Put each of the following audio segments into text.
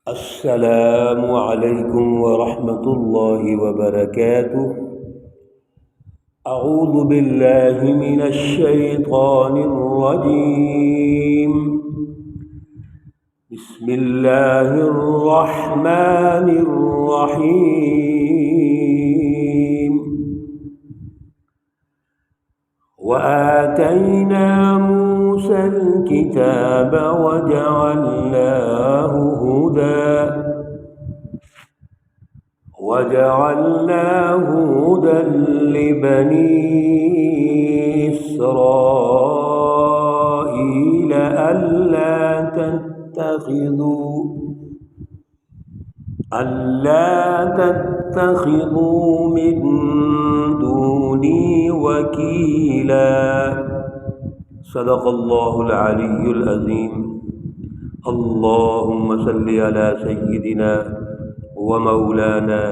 السلام علیکم ورحمۃ اللہ وبرکاتہ۔ اعوذ باللہ من الشیطان الرجیم، بسم اللہ الرحمن الرحیم۔ وآتینا موسى الكتاب وجعلناه هدى لبني إسرائيل ألا تتخذوا من دوني وكيلا۔ صدق اللہ العلی العظیم۔ اللهم صل على سيدنا ومولانا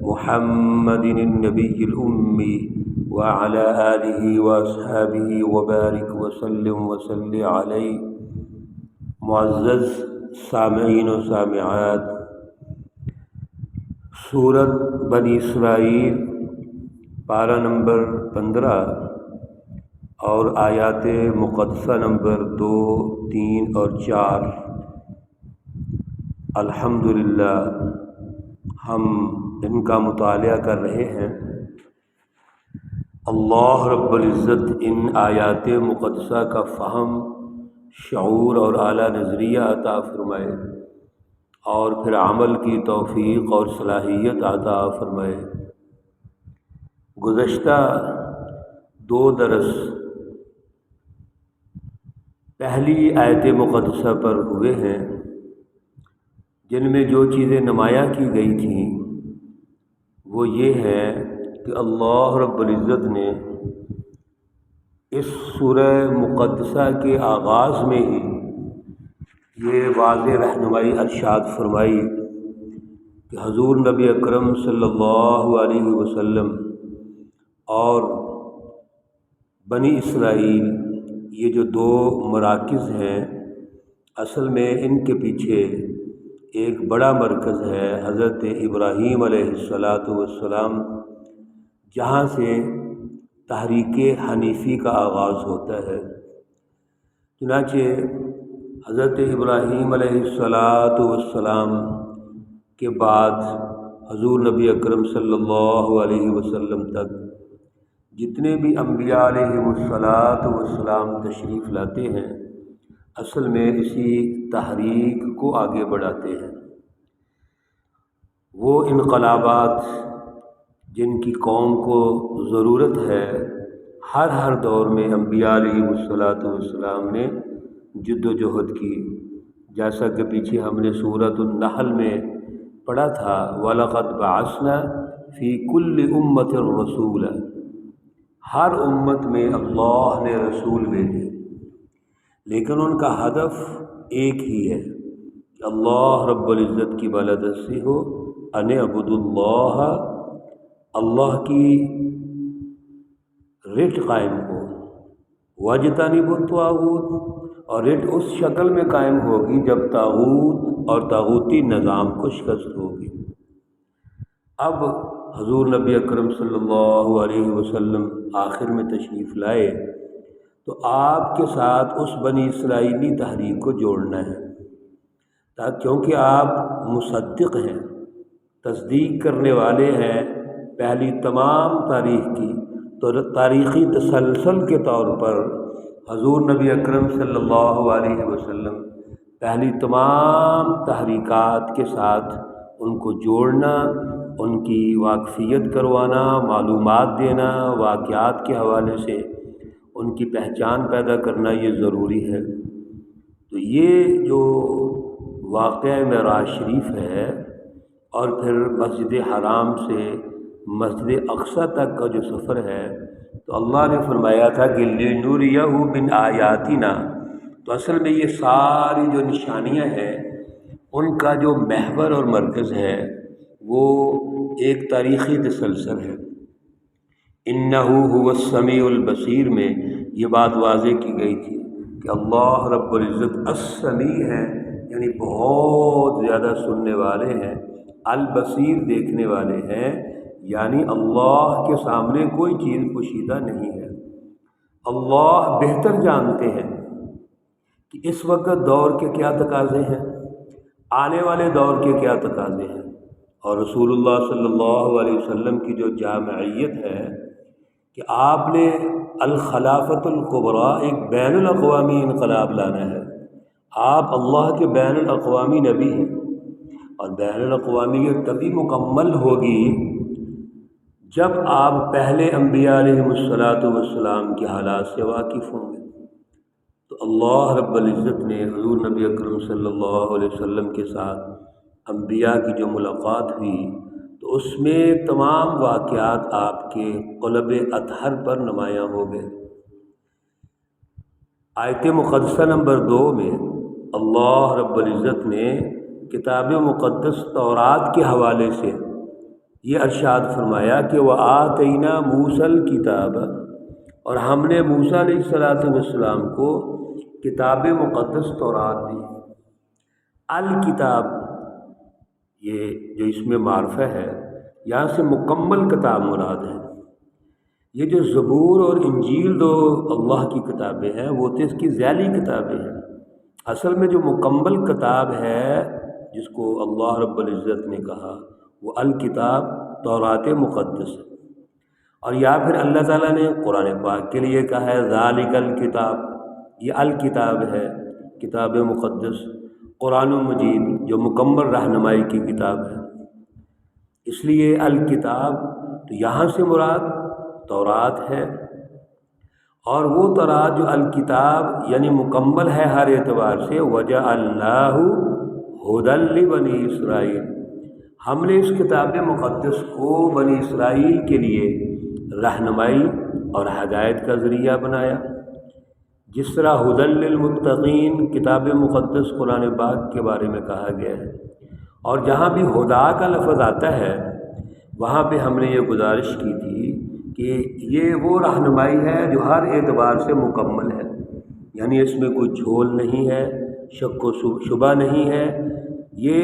محمد النبي الأمي وعلى آله وأصحابه وبارك وسلم عليه۔ معزز سامعین و سامعات، سورت بنی اسرائیل پارہ نمبر 15 اور آیات مقدسہ نمبر 2، 3 اور 4۔ الحمدللہ ہم ان کا مطالعہ کر رہے ہیں۔ اللہ رب العزت ان آیات مقدسہ کا فہم، شعور اور اعلیٰ نظریہ عطا فرمائے، اور پھر عمل کی توفیق اور صلاحیت عطا فرمائے۔ گزشتہ 2 درس پہلی آیت مقدسہ پر ہوئے ہیں، جن میں جو چیزیں نمایاں کی گئی تھیں وہ یہ ہے کہ اللہ رب العزت نے اس سورہ مقدسہ کے آغاز میں ہی یہ واضح رہنمائی ارشاد فرمائی کہ حضور نبی اکرم صلی اللہ علیہ وسلم اور بنی اسرائیل، یہ جو 2 مراکز ہیں، اصل میں ان کے پیچھے ایک بڑا مرکز ہے حضرت ابراہیم علیہ السلام، جہاں سے تحریک حنیفی کا آغاز ہوتا ہے۔ چنانچہ حضرت ابراہیم علیہ السلام کے بعد حضور نبی اکرم صلی اللہ علیہ وسلم تک جتنے بھی انبیاء علیہ السلام تشریف لاتے ہیں، اصل میں اسی تحریک کو آگے بڑھاتے ہیں۔ وہ انقلابات جن کی قوم کو ضرورت ہے، ہر دور میں انبیاء علیہ السلام نے جد و جہد کی، جیسا کہ پیچھے ہم نے سورۃ النحل میں پڑھا تھا، وَلَقَدْ بَعَثْنَا فِي كُلِّ أُمَّةٍ رَسُولًا۔ ہر امت میں اللہ نے رسول بھیجے، لیکن ان کا ہدف ایک ہی ہے کہ اللہ رب العزت کی بالادستی ہو، ان اعبدوا اللہ، اللہ کی رٹ قائم ہو، واجتنبوا الطاغوت، اور رٹ اس شکل میں قائم ہوگی جب طاغوت اور طاغوتی نظام کو شکست ہوگی۔ اب حضور نبی اکرم صلی اللہ علیہ وسلم آخر میں تشریف لائے تو آپ کے ساتھ اس بنی اسرائیلی تحریک کو جوڑنا ہے، کیونکہ آپ مصدق ہیں، تصدیق کرنے والے ہیں پہلی تمام تاریخ کی، تو تاریخی تسلسل کے طور پر حضور نبی اکرم صلی اللہ علیہ وسلم پہلی تمام تحریکات کے ساتھ ان کو جوڑنا، ان کی واقفیت کروانا، معلومات دینا، واقعات کے حوالے سے ان کی پہچان پیدا کرنا، یہ ضروری ہے۔ تو یہ جو واقعہ معراج شریف ہے، اور پھر مسجد حرام سے مسجد اقصی تک کا جو سفر ہے، تو اللہ نے فرمایا تھا کہ لِنُرِيَهُ مِنْ آیَاتِنَا، تو اصل میں یہ ساری جو نشانیاں ہیں ان کا جو محور اور مرکز ہے وہ ایک تاریخی تسلسل ہے۔ اِنَّهُ هُوَ السَّمِيعُ الْبَصِيرُ میں یہ بات واضح کی گئی تھی کہ اللہ رب العزت السمیع ہے، یعنی بہت زیادہ زیادہ سننے والے ہیں، البصیر دیکھنے والے ہیں، یعنی اللہ کے سامنے کوئی چیز پوشیدہ نہیں ہے۔ اللہ بہتر جانتے ہیں کہ اس وقت دور کے کیا تقاضے ہیں، آنے والے دور کے کیا تقاضے ہیں، اور رسول اللہ صلی اللہ علیہ وسلم کی جو جامعیت ہے کہ آپ نے الخلافت الکبریٰ، ایک بین الاقوامی انقلاب لانا ہے۔ آپ اللہ کے بین الاقوامی نبی ہیں، اور بین الاقوامیت تبھی مکمل ہوگی جب آپ پہلے انبیاء علیہ والسلام کے حالات سے واقف ہوں گے۔ تو اللہ رب العزت نے حضور نبی اکرم صلی اللہ علیہ وسلم کے ساتھ انبیاء کی جو ملاقات ہوئی تو اس میں تمام واقعات آپ کے قلب اطہر پر نمایاں ہو گئے۔ آیت مقدسہ نمبر 2 میں اللہ رب العزت نے کتاب مقدس تورات کے حوالے سے یہ ارشاد فرمایا کہ وَآتَيْنَا مُوسَى الْكِتَابَ، اور ہم نے موسیٰ علیہ السلام کو کتاب مقدس تورات دی۔ الکتاب یہ جو اس میں معرفہ ہے، یہاں سے مکمل کتاب مراد ہے۔ یہ جو زبور اور انجیل دو اللہ کی کتابیں ہیں وہ تو اس کی ذیلی کتابیں ہیں۔ اصل میں جو مکمل کتاب ہے جس کو اللہ رب العزت نے کہا وہ الکتاب تورات مقدس ہے، اور یا پھر اللہ تعالیٰ نے قرآن پاک کے لیے کہا ہے ذالک الکتاب، یہ الکتاب ہے کتاب مقدس، قرآن مجید جو مکمل رہنمائی کی کتاب ہے۔ اس لیے الکتاب تو یہاں سے مراد تورات ہے، اور وہ تورات جو الکتاب یعنی مکمل ہے ہر اعتبار سے، وَجَعَلْنَاهُ هُدًى لِبَنِي اسرائیل، ہم نے اس کتاب مقدس کو بنی اسرائیل کے لیے رہنمائی اور ہدایت کا ذریعہ بنایا۔ جس طرح ہدی للمتقین کتاب مقدس قرآن پاک کے بارے میں کہا گیا ہے، اور جہاں بھی ہدا کا لفظ آتا ہے وہاں پہ ہم نے یہ گزارش کی تھی کہ یہ وہ رہنمائی ہے جو ہر اعتبار سے مکمل ہے، یعنی اس میں کوئی جھول نہیں ہے، شک و شبہ نہیں ہے، یہ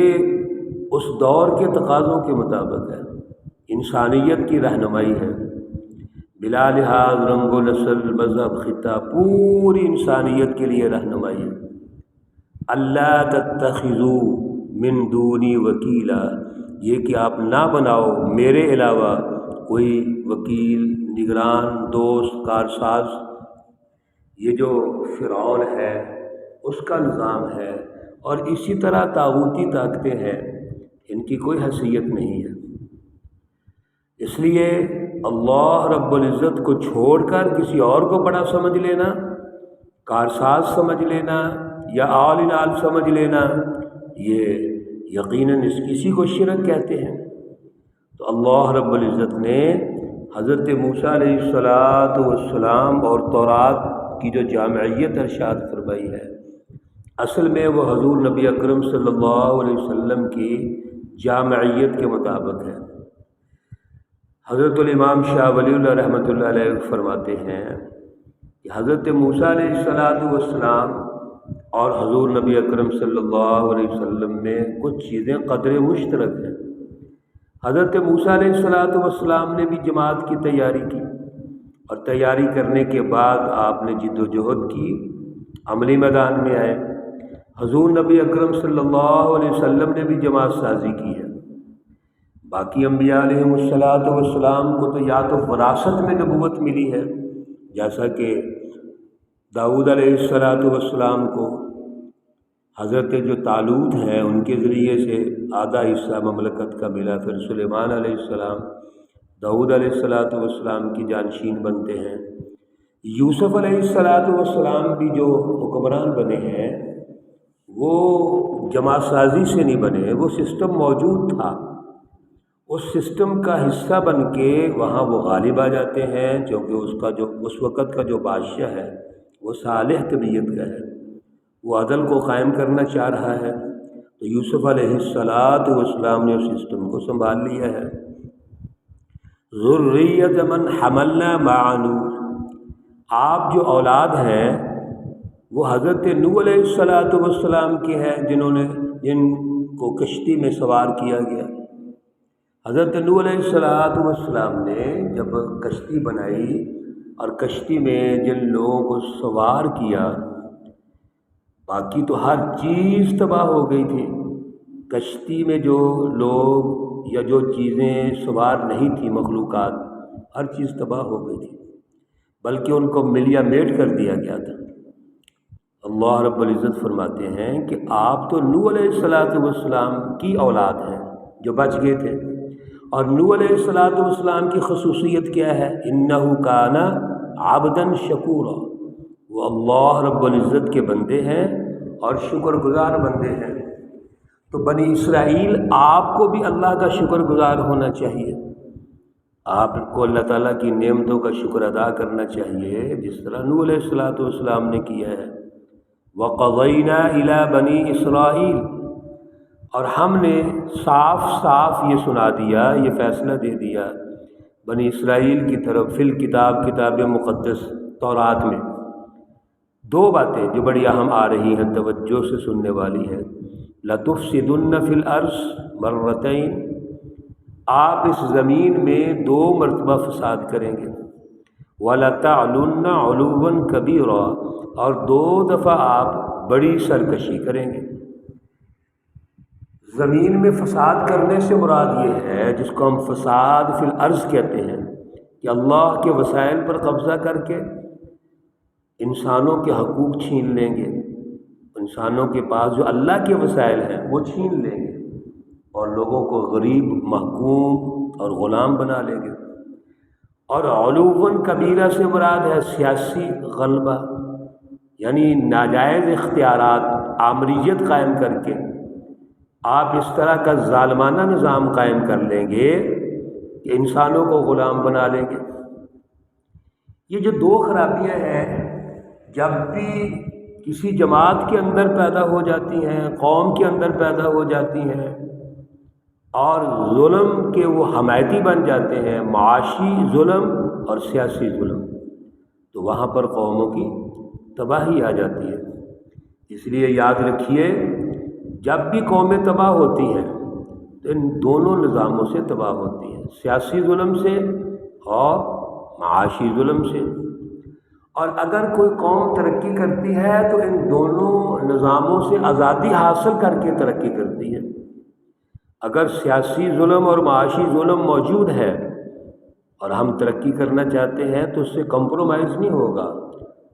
اس دور کے تقاضوں کے مطابق ہے، انسانیت کی رہنمائی ہے، بلا لحاظ رنگ و نسل مذہب خطہ، پوری انسانیت کے لیے رہنمائی ہے۔ اللہ تتخذوا من دونی وکیلا، یہ کہ آپ نہ بناؤ میرے علاوہ کوئی وکیل، نگران، دوست، کارساز۔ یہ جو فرعون ہے اس کا نظام ہے، اور اسی طرح طاغوتی طاقتیں ہیں، ان کی کوئی حیثیت نہیں ہے۔ اس لیے اللہ رب العزت کو چھوڑ کر کسی اور کو بڑا سمجھ لینا، کارساز سمجھ لینا یا آل ان آل سمجھ لینا، یہ یقیناً اسی کو شرک کہتے ہیں۔ تو اللہ رب العزت نے حضرت موسیٰ علیہ السلام اور تورات کی جو جامعیت ارشاد فرمائی ہے، اصل میں وہ حضور نبی اکرم صلی اللہ علیہ وسلم کی جامعیت کے مطابق ہے۔ حضرت الامام شاہ ولی اللہ رحمۃ اللہ علیہ فرماتے ہیں کہ حضرت موسیٰ علیہ السلام اور حضور نبی اکرم صلی اللہ علیہ وسلم میں کچھ چیزیں قدر مشترک ہیں۔ حضرت موسیٰ علیہ السلام نے بھی جماعت کی تیاری کی، اور تیاری کرنے کے بعد آپ نے جد و جہد کی، عملی میدان میں آئے۔ حضور نبی اکرم صلی اللہ علیہ وسلم نے بھی جماعت سازی کی ہے۔ باقی انبیاء علیہ والسلام کو تو یا تو وراثت میں نبوت ملی ہے، جیسا کہ داؤد علیہ والسلام کو حضرت جو طالوت ہیں ان کے ذریعے سے آدھا حصہ مملکت کا ملا، پھر سلیمان علیہ السلام داؤد علیہ والسلام کی جانشین بنتے ہیں۔ یوسف علیہ والسلام بھی جو حکمران بنے ہیں وہ جماعت سازی سے نہیں بنے، وہ سسٹم موجود تھا، اس سسٹم کا حصہ بن کے وہاں وہ غالب آ جاتے ہیں، کیونکہ اس وقت کا جو بادشاہ ہے وہ صالح طبیعت کا ہے، وہ عدل کو قائم کرنا چاہ رہا ہے، تو یوسف علیہ السلام نے اس سسٹم کو سنبھال لیا ہے۔ ذریۃ من حملنا مع نوح، آپ جو اولاد ہیں وہ حضرت نوح علیہ السلام کے ہیں، جن کو کشتی میں سوار کیا گیا۔ حضرت نوح علیہ السلام نے جب کشتی بنائی اور کشتی میں جن لوگوں کو سوار کیا، باقی تو ہر چیز تباہ ہو گئی تھی، کشتی میں جو لوگ یا جو چیزیں سوار نہیں تھیں، مخلوقات، ہر چیز تباہ ہو گئی تھی، بلکہ ان کو ملیا میٹ کر دیا گیا تھا۔ اللہ رب العزت فرماتے ہیں کہ آپ تو نوح علیہ السلام کی اولاد ہیں جو بچ گئے تھے، اور نوح علیہ السلام کی خصوصیت کیا ہے؟ انہ کان عبدا شکورا، وہ اللہ رب العزت کے بندے ہیں اور شکر گزار بندے ہیں۔ تو بنی اسرائیل آپ کو بھی اللہ کا شکر گزار ہونا چاہیے، آپ کو اللہ تعالیٰ کی نعمتوں کا شکر ادا کرنا چاہیے، جس طرح نوح علیہ السلام نے کیا ہے۔ وَقَضَيْنَا إِلَىٰ بَنِي إِسْرَائِيلَ، اور ہم نے صاف صاف یہ سنا دیا، یہ فیصلہ دے دیا بنی اسرائیل کی طرف، فی الکتاب، کتاب مقدس تورات میں، دو باتیں جو بڑی اہم آ رہی ہیں، توجہ سے سننے والی ہیں۔ لَتُفْسِدُنَّ فِي الْأَرْضِ مَرَّتَيْنِ، آپ اس زمین میں 2 مرتبہ فساد کریں گے۔ وَلَتَعْلُنَّ عُلُوًّا كَبِيرًا، اور 2 دفعہ آپ بڑی سرکشی کریں گے۔ زمین میں فساد کرنے سے مراد یہ ہے، جس کو ہم فساد فی الارض کہتے ہیں، کہ اللہ کے وسائل پر قبضہ کر کے انسانوں کے حقوق چھین لیں گے، انسانوں کے پاس جو اللہ کے وسائل ہیں وہ چھین لیں گے، اور لوگوں کو غریب، محکوم اور غلام بنا لیں گے۔ اور علوًا کبیرہ سے مراد ہے سیاسی غلبہ، یعنی ناجائز اختیارات، آمریت قائم کر کے آپ اس طرح کا ظالمانہ نظام قائم کر لیں گے کہ انسانوں کو غلام بنا لیں گے۔ یہ جو 2 خرابیاں ہیں، جب بھی کسی جماعت کے اندر پیدا ہو جاتی ہیں، قوم کے اندر پیدا ہو جاتی ہیں، اور ظلم کے وہ حمایتی بن جاتے ہیں، معاشی ظلم اور سیاسی ظلم، تو وہاں پر قوموں کی تباہی آ جاتی ہے۔ اس لیے یاد رکھیے، جب بھی قومیں تباہ ہوتی ہیں تو ان دونوں نظاموں سے تباہ ہوتی ہیں، سیاسی ظلم سے اور معاشی ظلم سے۔ اور اگر کوئی قوم ترقی کرتی ہے تو ان دونوں نظاموں سے آزادی حاصل کر کے ترقی کرتی ہے۔ اگر سیاسی ظلم اور معاشی ظلم موجود ہے اور ہم ترقی کرنا چاہتے ہیں تو اس سے کمپرومائز نہیں ہوگا،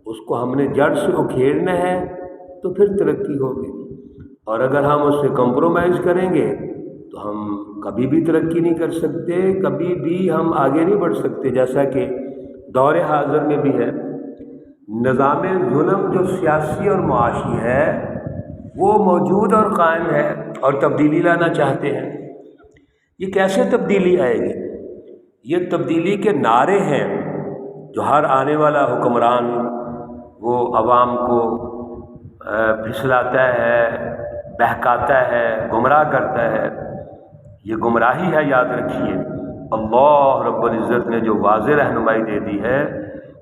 اس کو ہم نے جڑ سے اکھیڑنا ہے تو پھر ترقی ہوگی، اور اگر ہم اس سے کمپرومائز کریں گے تو ہم کبھی بھی ترقی نہیں کر سکتے، کبھی بھی ہم آگے نہیں بڑھ سکتے۔ جیسا کہ دور حاضر میں بھی ہے، نظام ظلم جو سیاسی اور معاشی ہے وہ موجود اور قائم ہے، اور تبدیلی لانا چاہتے ہیں۔ یہ کیسے تبدیلی آئے گی؟ یہ تبدیلی کے نعرے ہیں جو ہر آنے والا حکمران وہ عوام کو پھسلاتا ہے، بہکاتا ہے، گمراہ کرتا ہے۔ یہ گمراہی ہے، یاد رکھیے۔ اللہ رب العزت نے جو واضح رہنمائی دے دی ہے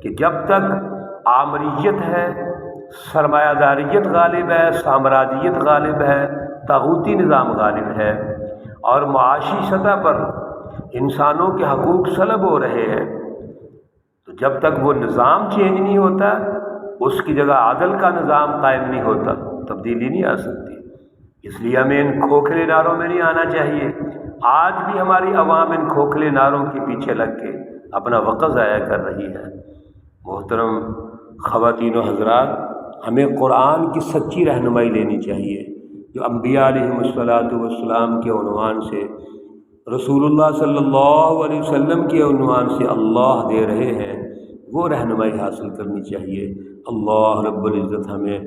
کہ جب تک آمریت ہے، سرمایہ داریت غالب ہے، سامراجیت غالب ہے، طاغوتی نظام غالب ہے، اور معاشی سطح پر انسانوں کے حقوق سلب ہو رہے ہیں، تو جب تک وہ نظام چینج نہیں ہوتا، اس کی جگہ عدل کا نظام قائم نہیں ہوتا، تبدیلی نہیں آ سکتی۔ اس لیے ہمیں ان کھوکھلے نعروں میں نہیں آنا چاہیے۔ آج بھی ہماری عوام ان کھوکھلے نعروں کے پیچھے لگ کے اپنا وقت ضائع کر رہی ہے۔ محترم خواتین و حضرات، ہمیں قرآن کی سچی رہنمائی لینی چاہیے، جو انبیاء علیہم السلام کے عنوان سے، رسول اللہ صلی اللہ علیہ وسلم کے عنوان سے اللہ دے رہے ہیں، وہ رہنمائی حاصل کرنی چاہیے۔ اللہ رب العزت ہمیں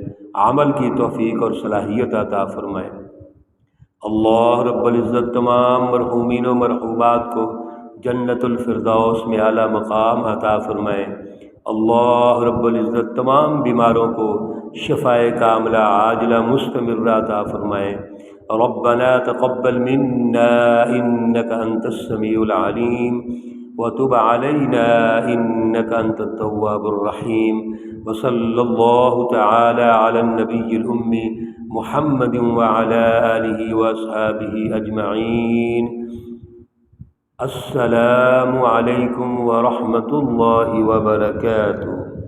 عمل کی توفیق اور صلاحیت عطا فرمائے۔ اللہ رب العزت تمام مرحومین و مرحومات کو جنت الفردوس میں اعلیٰ مقام عطا فرمائے۔ اللہ رب العزت تمام بیماروں کو شفائے کاملہ عاجلہ مستمرہ عطا فرمائے۔ ربنا تقبل منا انك انت السميع العليم وتب علينا انك انت التواب الرحيم، وصلى الله تعالى على النبي الأمي محمد وعلى آله وأصحابه أجمعين. السلام علیکم ورحمۃ اللہ وبرکاتہ.